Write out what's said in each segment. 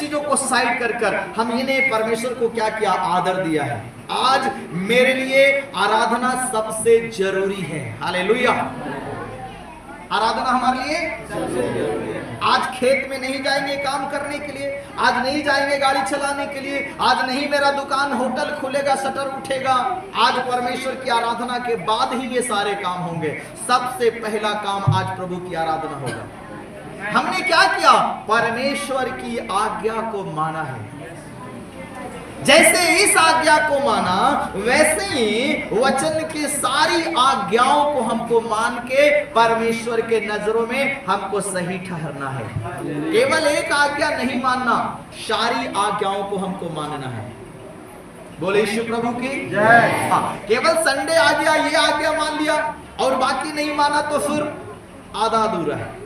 चीजों को साइड कर हम इन्हें परमेश्वर को क्या किया, आदर दिया है। आज मेरे लिए आराधना सबसे जरूरी है। हालेलुया। आराधना हमारे लिए सबसे जरूरी है। आज खेत में नहीं जाएंगे काम करने के लिए, आज नहीं जाएंगे गाड़ी चलाने के लिए, आज नहीं मेरा दुकान होटल खुलेगा, शटर उठेगा। आज परमेश्वर की आराधना के बाद ही ये सारे काम होंगे। सबसे पहला काम आज प्रभु की आराधना होगा। हमने क्या किया, परमेश्वर की आज्ञा को माना है। जैसे इस आज्ञा को माना, वैसे ही वचन की सारी आज्ञाओं को हमको मान के परमेश्वर के नजरों में हमको सही ठहरना है। केवल एक आज्ञा नहीं मानना, सारी आज्ञाओं को हमको मानना है। बोले यीशु प्रभु की जय। केवल संडे आ गया, ये आज्ञा मान लिया और बाकी नहीं माना तो फिर आधा अधूरा है।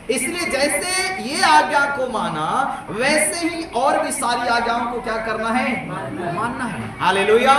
इसलिए जैसे ये आज्ञा को माना, वैसे ही और भी सारी आज्ञाओं को क्या करना है, मानना है। हालेलुया।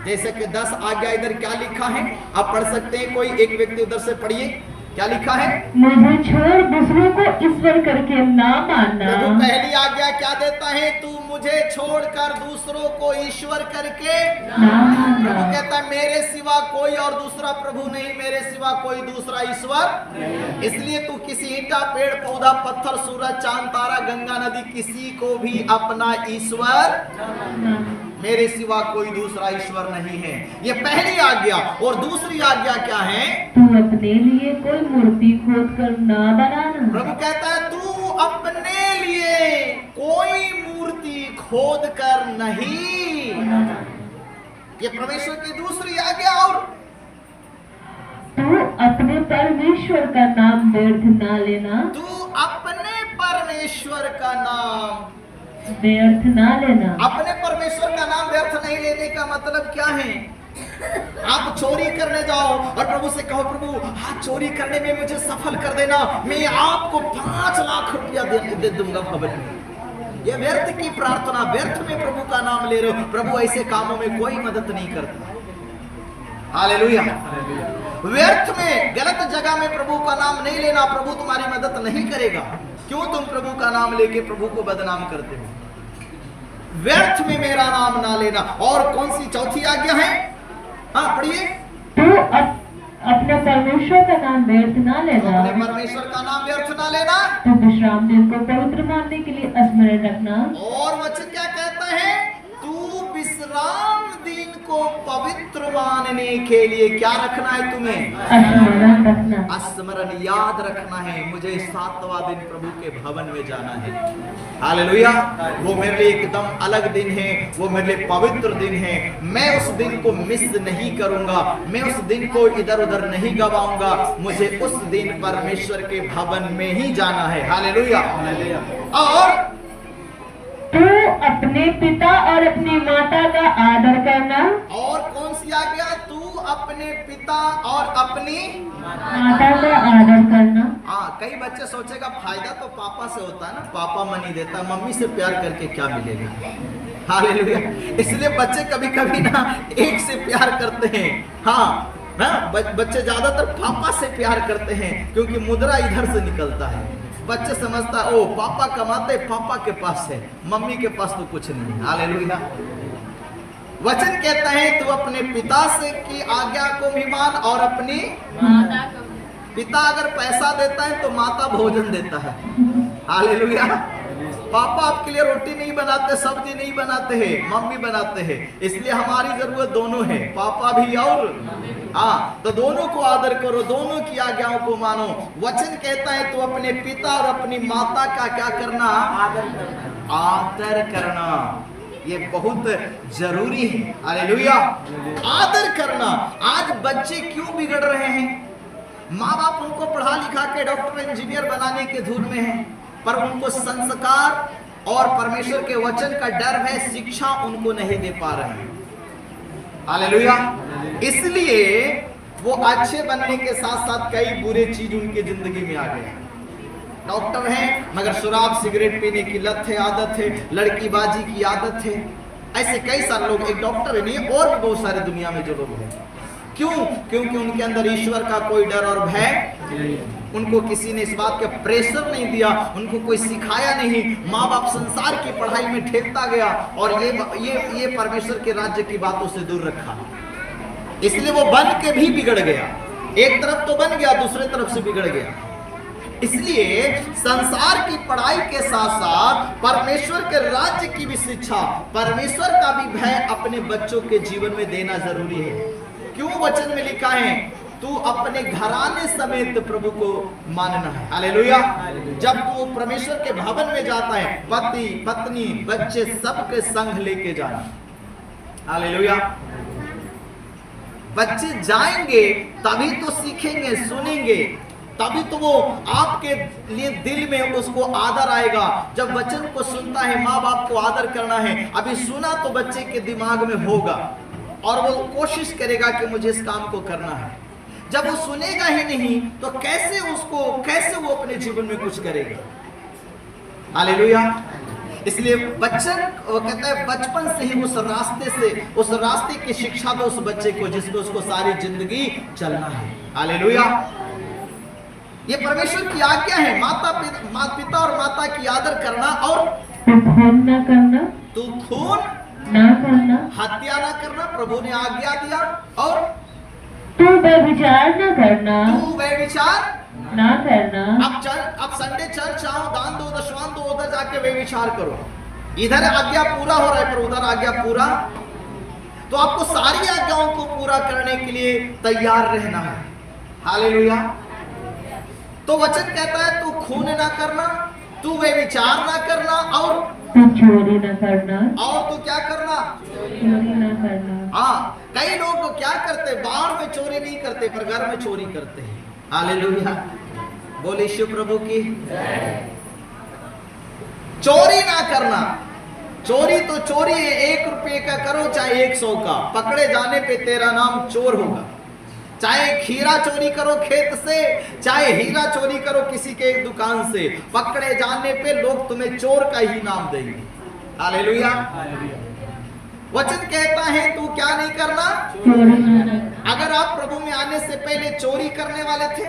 जैसे कि 10 आज्ञा इधर क्या लिखा है, आप पढ़ सकते हैं, कोई एक व्यक्ति उधर से पढ़िए, क्या लिखा है, मुझे छोड़ दूसरों को ईश्वर करके ना मानना। तो पहली आज्ञा क्या देता है, तू मुझे छोड़कर दूसरों को ईश्वर करके प्रभु कहता है मेरे सिवा कोई और दूसरा प्रभु नहीं, मेरे सिवा कोई दूसरा ईश्वर। इसलिए तू किसी ईंटा पेड़ पौधा पत्थर सूरज चांद तारा गंगा नदी किसी को भी अपना ईश्वर, मेरे सिवा कोई दूसरा ईश्वर नहीं है। ये पहली आज्ञा। और दूसरी आज्ञा क्या है, तू अपने लिए कोई मूर्ति खोद कर ना बनाना। प्रभु कहता है तू अपने लिए कोई मूर्ति खोद कर नहीं। ये परमेश्वर की दूसरी आज्ञा। और तू अपने परमेश्वर का नाम व्यर्थ ना लेना। तू अपने परमेश्वर का नाम व्यर्थ ना लेना। अपने परमेश्वर का नाम व्यर्थ नहीं लेने का मतलब क्या है, आप चोरी करने जाओ और प्रभु से कहो, प्रभु हाँ चोरी करने में मुझे सफल कर देना, मैं आपको 5 लाख रुपया दे दूंगा भवन में। ये व्यर्थ की प्रार्थना, व्यर्थ में प्रभु का नाम ले रहे हो। प्रभु ऐसे कामों में कोई मदद नहीं करता। हालेलुया। व्यर्थ में गलत जगह में प्रभु का नाम नहीं लेना, प्रभु तुम्हारी मदद नहीं करेगा। क्यों तुम प्रभु का नाम लेके प्रभु को बदनाम करते हो। व्यर्थ में मेरा नाम ना लेना। और कौन सी चौथी आज्ञा है, हाँ पढ़िए, तू अपने परमेश्वर का नाम व्यर्थ ना लेना। अपने परमेश्वर का नाम व्यर्थ ना लेना। तो विश्राम दिन को पवित्र मानने के लिए स्मरण रखना। और वचन क्या कहता है, तू विश्राम दिन को पवित्र मानने के लिए क्या रखना है, तुम्हें स्मरण रखना, स्मरण याद रखना है। मुझे 7वां दिन प्रभु के भवन में जाना है। हालेलुया। वो मेरे लिए एकदम अलग दिन है, वो मेरे लिए पवित्र दिन है। मैं उस दिन को मिस नहीं करूंगा, मैं उस दिन को इधर उधर नहीं गवाऊंगा। मुझे उस दिन परमेश्वर के भवन में ही जाना है। हालेलुया। और तू अपने पिता और अपनी माता का आदर करना। और कौन सी आज्ञा, तू अपने पिता और अपनी माता का आदर करना। हाँ, कई बच्चे सोचेगा फायदा तो पापा से होता है ना, पापा मनी देता है, मम्मी से प्यार करके क्या मिलेगा। हालेलुया। इसलिए बच्चे कभी कभी ना एक से प्यार करते हैं। हाँ, बच्चे ज्यादातर पापा से प्यार करते हैं क्योंकि मुद्रा इधर से निकलता है। बच्चे समझता है ओ पापा कमाते, पापा के पास है, मम्मी के पास तो कुछ नहीं। हालेलुया। वचन कहता है तू अपने पिता से की आज्ञा को भी मान और अपनी माता को। पिता अगर पैसा देता है तो माता भोजन देता है। हालेलुया। पापा आपके लिए रोटी नहीं बनाते, सब्जी नहीं बनाते हैं, मम्मी बनाते हैं। इसलिए हमारी जरूरत दोनों है, पापा भी और हाँ, तो दोनों को आदर करो, दोनों की आज्ञाओं को मानो। वचन कहता है तू अपने पिता और अपनी माता का क्या करना, आदर करना। ये बहुत जरूरी है। हालेलुया। आदर करना। आज बच्चे क्यों बिगड़ रहे हैं, माँ बाप उनको पढ़ा लिखा के डॉक्टर इंजीनियर बनाने के धुन में है, पर उनको संस्कार और परमेश्वर के वचन का डर है, शिक्षा उनको नहीं दे पा रहे हैं। हालेलुया। इसलिए वो अच्छे बनने के साथ साथ कई बुरे चीज उनकी जिंदगी में आ गए। डॉक्टर हैं मगर शराब सिगरेट पीने की लत है, आदत है, लड़कीबाजी की आदत है। ऐसे कई सारे लोग, एक डॉक्टर है नहीं और भी बहुत सारे दुनिया में जो लोग हैं। क्यों? क्योंकि उनके अंदर ईश्वर का कोई डर और भय उनको किसी ने इस बात का प्रेशर नहीं दिया, उनको कोई सिखाया नहीं। माँ बाप संसार की पढ़ाई में ठेलता गया और ये परमेश्वर के राज्य की बातों से दूर रखा, इसलिए वो बन के भी बिगड़ गया। एक तरफ तो बन गया, दूसरे तरफ से बिगड़ गया। इसलिए संसार की पढ़ाई के साथ साथ परमेश्वर के राज्य की भी शिक्षा, परमेश्वर का भी भय अपने बच्चों के जीवन में देना जरूरी है। क्यों? वचन में लिखा है तू अपने घराने समेत प्रभु को मानना है। हालेलुया। जब तू परमेश्वर के भवन में जाता है, पति पत्नी बच्चे सबके संग लेके जाना। हालेलुया। बच्चे जाएंगे तभी तो सीखेंगे, सुनेंगे, तभी तो वो आपके लिए दिल में उसको आदर आएगा। जब वचन को सुनता है, माँ बाप को आदर करना है, अभी सुना तो बच्चे के दिमाग में होगा और वो कोशिश करेगा कि मुझे इस काम को करना है। जब वो सुनेगा ही नहीं तो कैसे वो अपने जीवन में कुछ करेगा। हालेलुया। इसलिए बच्चन वो कहता है बचपन से ही उस रास्ते की शिक्षा दो उस बच्चे को जिसको उसको सारी जिंदगी चलना है। हालेलुया। ये परमेश्वर की आज्ञा है। माता पिता और माता की आदर करना और खून न करना, तू खून ना करना, हत्या ना करना प्रभु ने आज्ञा दिया, और तू व्यभिचार न करना, तू व्यभिचार ना करना। अब संडे चर्च आओ, दान दो, दशवान दो, उधर जाके व्यभिचार करो। इधर आज्ञा पूरा हो रहा है पर उधर आज्ञा पूरा, तो आपको सारी आज्ञाओं को पूरा करने के लिए तैयार रहना है। हालेलुया। तो वचन कहता है तू खून ना करना, तू व्यभिचार ना करना, और तू चोरी न करना, और तू क्या करना? चोरी न करना। हाँ, कई लोग क्या करते, बाहर में चोरी नहीं करते पर घर में चोरी करते हैं। हालेलुया। बोले शिव प्रभु की। चोरी ना करना। चोरी तो चोरी है, 1 रुपये का करो चाहे 100 का, पकड़े जाने पे तेरा नाम चोर होगा। चाहे खीरा चोरी करो खेत से, चाहे हीरा चोरी करो किसी के दुकान से, पकड़े जाने पे लोग तुम्हें चोर का ही नाम देंगे। हालेलुया। वचन कहता है तू क्या नहीं करना? चोरी न करना। अगर आप प्रभु में आने से पहले चोरी करने वाले थे,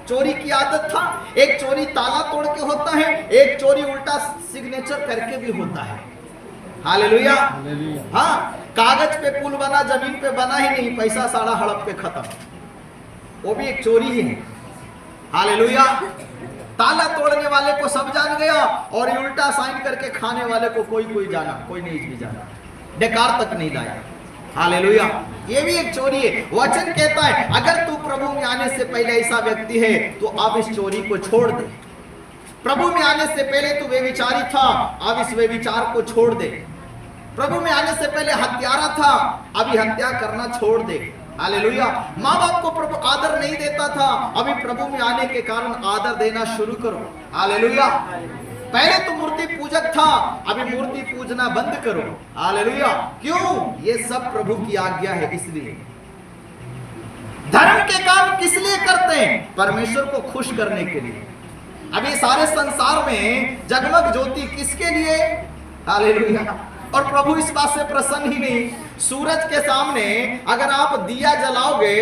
चोरी की आदत था, एक चोरी ताला तोड़ के होता है, एक चोरी उल्टा सिग्नेचर करके भी होता है। हालेलुया। हाँ, कागज पे पुल बना, जमीन पे बना ही नहीं, पैसा सारा हड़प पे खत्म, वो भी एक चोरी ही है। हालेलुया। ताला तोड़ने वाले को सब जान गया और उल्टा साइन करके खाने वाले को कोई जाना, कोई नहीं भी जाना, बेकार तक नहीं लाया। हालेलुया। ये भी एक चोरी है। वचन कहता है अगर तू प्रभु में आने से पहले ऐसा व्यक्ति है तो अब इस चोरी को छोड़ दे। प्रभु में आने से पहले तू व्यभिचारी था, अब इस व्यभिचार को छोड़ दे। प्रभु में आने से पहले हत्यारा था, अभी हत्या करना छोड़ दे। हालेलुया। माँ बाप को प्रभु आदर नहीं देता था, अभी प्रभु में आने के कारण आदर देना शुरू करो। हालेलुया। पहले तो मूर्ति पूजक था, अभी मूर्ति पूजना बंद करो। हालेलुया। क्यों? ये सब प्रभु की आज्ञा है। इसलिए धर्म के काम किस लिए करते हैं? परमेश्वर को खुश करने के लिए। अभी सारे संसार में जगमग ज्योति किसके लिए? हालेलुया। और प्रभु इस बात से प्रसन्न ही नहीं। सूरज के सामने अगर आप दिया जलाओगे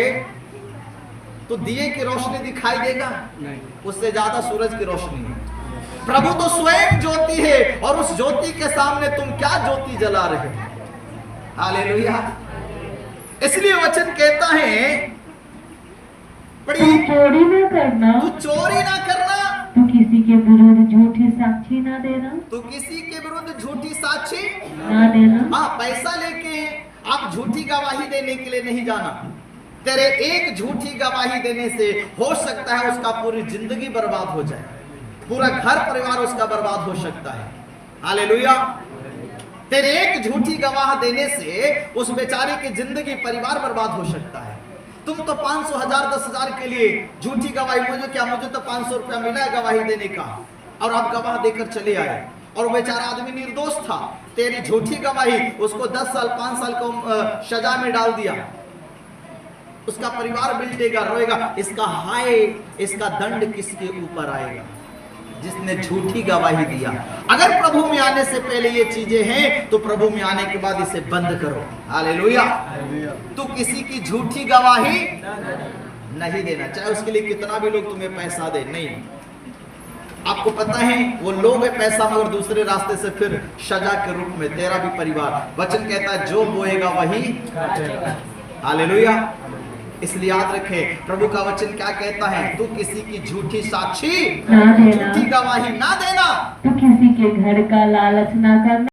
तो दिए की रोशनी दिखाई देगा? नहीं, उससे ज्यादा सूरज की रोशनी है। प्रभु तो स्वयं ज्योति है और उस ज्योति के सामने तुम क्या ज्योति जला रहे हो? हालेलुया। इसलिए वचन कहता है तू चोरी न करना, तू चोरी ना करना, तू किसी के विरुद्ध झूठी साक्षी ना देना, तू किसी के विरुद्ध झूठी साक्षी ना देना। हाँ, पैसा लेके आप झूठी गवाही देने के लिए नहीं जाना। तेरे एक झूठी गवाही देने से हो सकता है उसका पूरी जिंदगी बर्बाद हो जाए, पूरा घर परिवार उसका बर्बाद हो सकता है। हालेलुया। तेरे एक झूठी गवाह देने से उस बेचारे की जिंदगी परिवार बर्बाद हो सकता है। तुम तो 500, 1000, 10,000 के लिए झूठी गवाही, मुझे तो 500 रुपया मिला है गवाही देने का, और आप गवाह देकर चले आए और बेचारा आदमी निर्दोष था। तेरी झूठी गवाही उसको 10 साल 5 साल को सजा में डाल दिया। उसका परिवार बिल्टेगा, रोएगा। इसका दंड किसके ऊपर आएगा? जिसने झूठी गवाही दिया। अगर प्रभु में आने से पहले ये चीजें हैं तो प्रभु में आने के बाद इसे बंद करो। हालेलुया। तू किसी की झूठी गवाही नहीं देना, चाहे उसके लिए कितना भी लोग तुम्हें पैसा दे। नहीं, आपको पता है वो लोग है पैसा, मगर दूसरे रास्ते से फिर सजा के रूप में तेरा भी परिवार। वचन कहता है जो बोएगा वही काटेगा। हालेलुया। इसलिए याद रखे, प्रभु का वचन क्या कहता है, तू किसी की झूठी साक्षी ना देना, झूठी गवाही ना देना, तू किसी के घर का लालच ना करना।